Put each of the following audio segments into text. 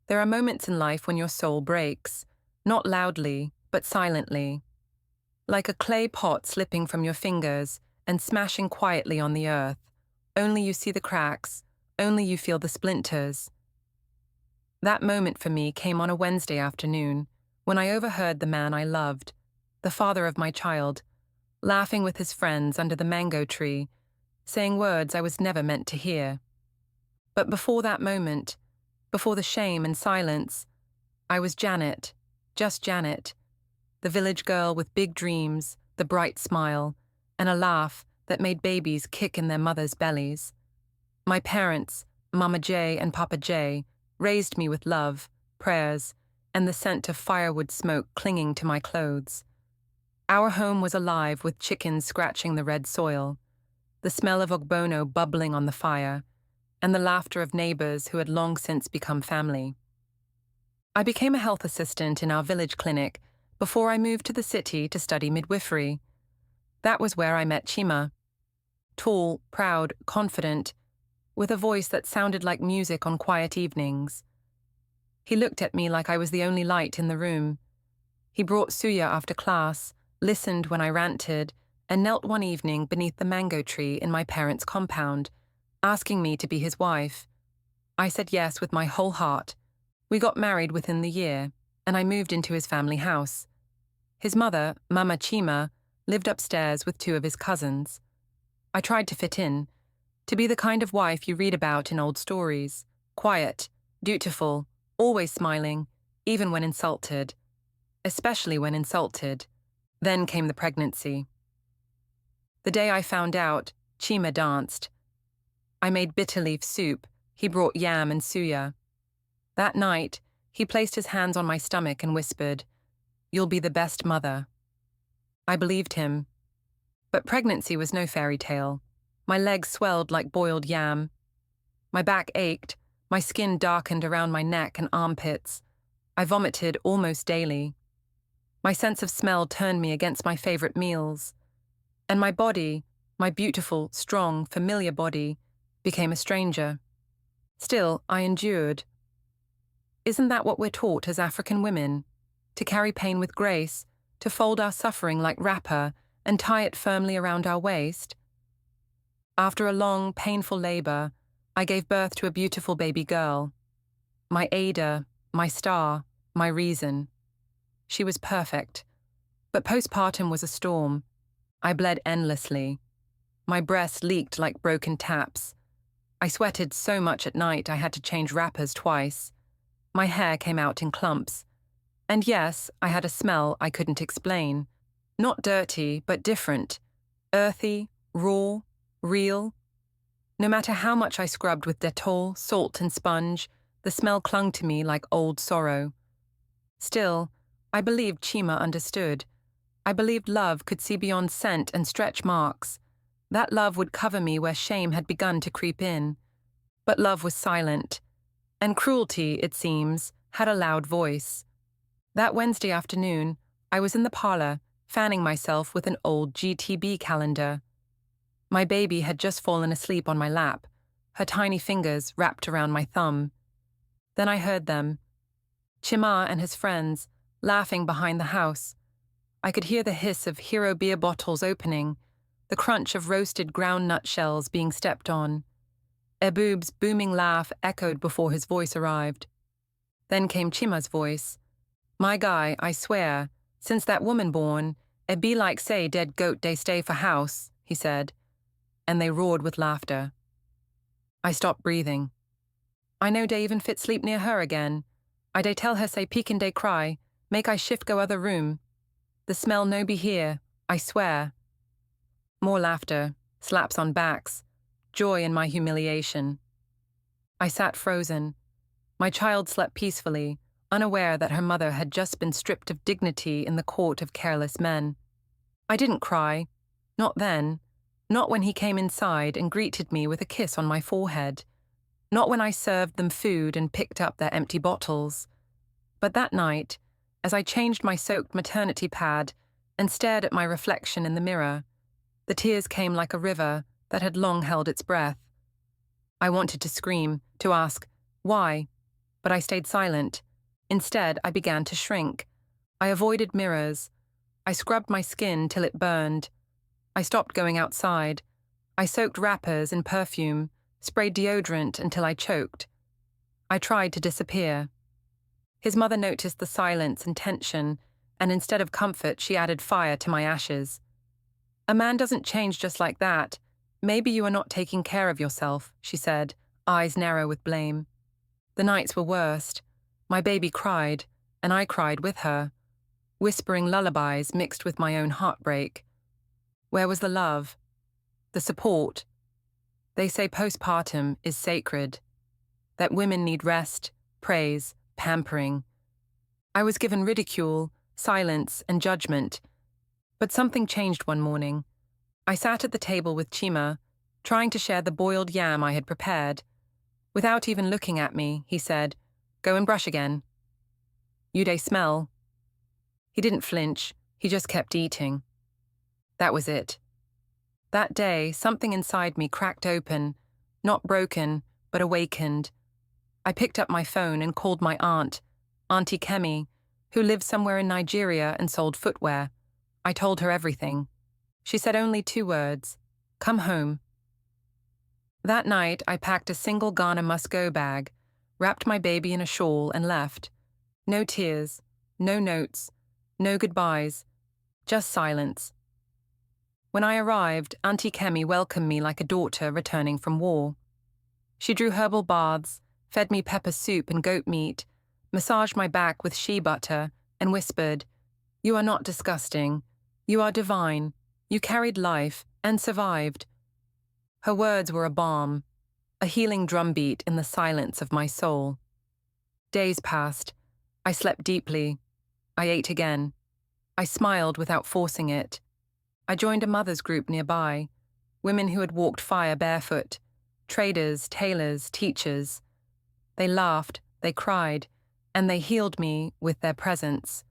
There are moments in life when your soul breaks, not loudly, but silently, like a clay pot slipping from your fingers and smashing quietly on the earth. Only you see the cracks, only you feel the splinters. That moment for me came on a Wednesday afternoon, when I overheard the man I loved, the father of my child, laughing with his friends under the mango tree, saying words I was never meant to hear. But before that moment, before the shame and silence, I was Janet, just Janet, the village girl with big dreams, the bright smile, and a laugh that made babies kick in their mothers' bellies. My parents, Mama J and Papa J, raised me with love, prayers, and the scent of firewood smoke clinging to my clothes. Our home was alive with chickens scratching the red soil, the smell of ogbono bubbling on the fire, and the laughter of neighbors who had long since become family. I became a health assistant in our village clinic before I moved to the city to study midwifery. That was where I met Chima. Tall, proud, confident, with a voice that sounded like music on quiet evenings. He looked at me like I was the only light in the room. He brought suya after class, listened when I ranted, and knelt one evening beneath the mango tree in my parents' compound, asking me to be his wife. I said yes with my whole heart. We got married within the year, and I moved into his family house. His mother, Mama Chima, lived upstairs with two of his cousins. I tried to fit in, to be the kind of wife you read about in old stories, quiet, dutiful, always smiling, even when insulted. Especially when insulted. Then came the pregnancy. The day I found out, Chima danced. I made bitter leaf soup, he brought yam and suya. That night, he placed his hands on my stomach and whispered, "You'll be the best mother." I believed him. But pregnancy was no fairy tale. My legs swelled like boiled yam. My back ached, my skin darkened around my neck and armpits. I vomited almost daily. My sense of smell turned me against my favorite meals. And my body, my beautiful, strong, familiar body, became a stranger. Still, I endured. Isn't that what we're taught as African women? To carry pain with grace, to fold our suffering like wrapper and tie it firmly around our waist? After a long, painful labor, I gave birth to a beautiful baby girl. My Ada, my star, my reason. She was perfect. But postpartum was a storm. I bled endlessly. My breasts leaked like broken taps. I sweated so much at night I had to change wrappers twice. My hair came out in clumps. And yes, I had a smell I couldn't explain. Not dirty, but different. Earthy, raw, real. No matter how much I scrubbed with Dettol, salt and sponge, the smell clung to me like old sorrow. Still, I believed Chima understood. I believed love could see beyond scent and stretch marks. That love would cover me where shame had begun to creep in. But love was silent. And cruelty, it seems, had a loud voice. That Wednesday afternoon, I was in the parlor, fanning myself with an old GTB calendar. My baby had just fallen asleep on my lap, her tiny fingers wrapped around my thumb. Then I heard them. Chima and his friends, laughing behind the house. I could hear the hiss of hero beer bottles opening, the crunch of roasted ground nut shells being stepped on. Ebub's booming laugh echoed before his voice arrived. Then came Chima's voice. "My guy, I swear, since that woman born, it be like say dead goat dey stay for house," he said, and they roared with laughter. I stopped breathing. I know dey even fit sleep near her again. I dey tell her say peekin dey cry, make I shift go other room. The smell no be here, I swear. More laughter, slaps on backs, joy in my humiliation. I sat frozen. My child slept peacefully, unaware that her mother had just been stripped of dignity in the court of careless men. I didn't cry. Not then. Not when he came inside and greeted me with a kiss on my forehead. Not when I served them food and picked up their empty bottles. But that night, as I changed my soaked maternity pad and stared at my reflection in the mirror, the tears came like a river that had long held its breath. I wanted to scream, to ask, why? but I stayed silent. Instead, I began to shrink. I avoided mirrors. I scrubbed my skin till it burned. I stopped going outside. I soaked wrappers in perfume, sprayed deodorant until I choked. I tried to disappear. His mother noticed the silence and tension, and instead of comfort, she added fire to my ashes. "A man doesn't change just like that. Maybe you are not taking care of yourself," she said, eyes narrow with blame. The nights were worst. My baby cried, and I cried with her, whispering lullabies mixed with my own heartbreak. Where was the love? The support? They say postpartum is sacred, that women need rest, praise, pampering. I was given ridicule, silence, and judgment. But something changed one morning. I sat at the table with Chima, trying to share the boiled yam I had prepared. Without even looking at me, he said, "Go and brush again. You dey smell." He didn't flinch, he just kept eating. That was it. That day, something inside me cracked open, not broken, but awakened. I picked up my phone and called my aunt, Auntie Kemi, who lived somewhere in Nigeria and sold footwear. I told her everything. She said only 2 words, "Come home." That night, I packed a single Ghana must-go bag, wrapped my baby in a shawl and left. No tears, no notes, no goodbyes, just silence. When I arrived, Auntie Kemi welcomed me like a daughter returning from war. She drew herbal baths, fed me pepper soup and goat meat, massaged my back with shea butter, and whispered, "You are not disgusting. You are divine. You carried life and survived." Her words were a balm, a healing drumbeat in the silence of my soul. Days passed. I slept deeply. I ate again. I smiled without forcing it. I joined a mother's group nearby, women who had walked fire barefoot, traders, tailors, teachers. They laughed, they cried, and they healed me with their presence.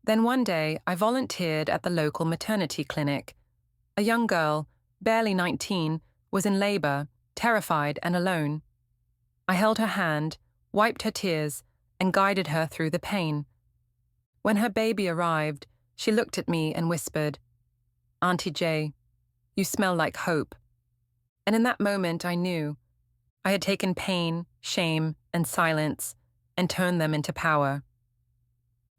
Then one day, I volunteered at the local maternity clinic. A young girl, barely 19, was in labor, terrified and alone. I held her hand, wiped her tears, and guided her through the pain. When her baby arrived, she looked at me and whispered, "Auntie J, you smell like hope." And in that moment I knew I had taken pain, shame, and silence and turned them into power.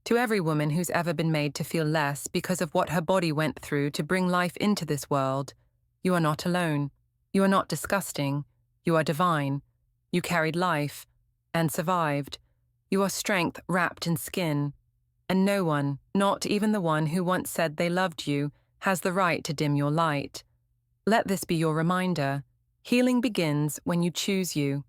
To every woman who's ever been made to feel less because of what her body went through to bring life into this world, you are not alone. You are not disgusting. You are divine. You carried life and survived. You are strength wrapped in skin. And no one, not even the one who once said they loved you, has the right to dim your light. Let this be your reminder. Healing begins when you choose you.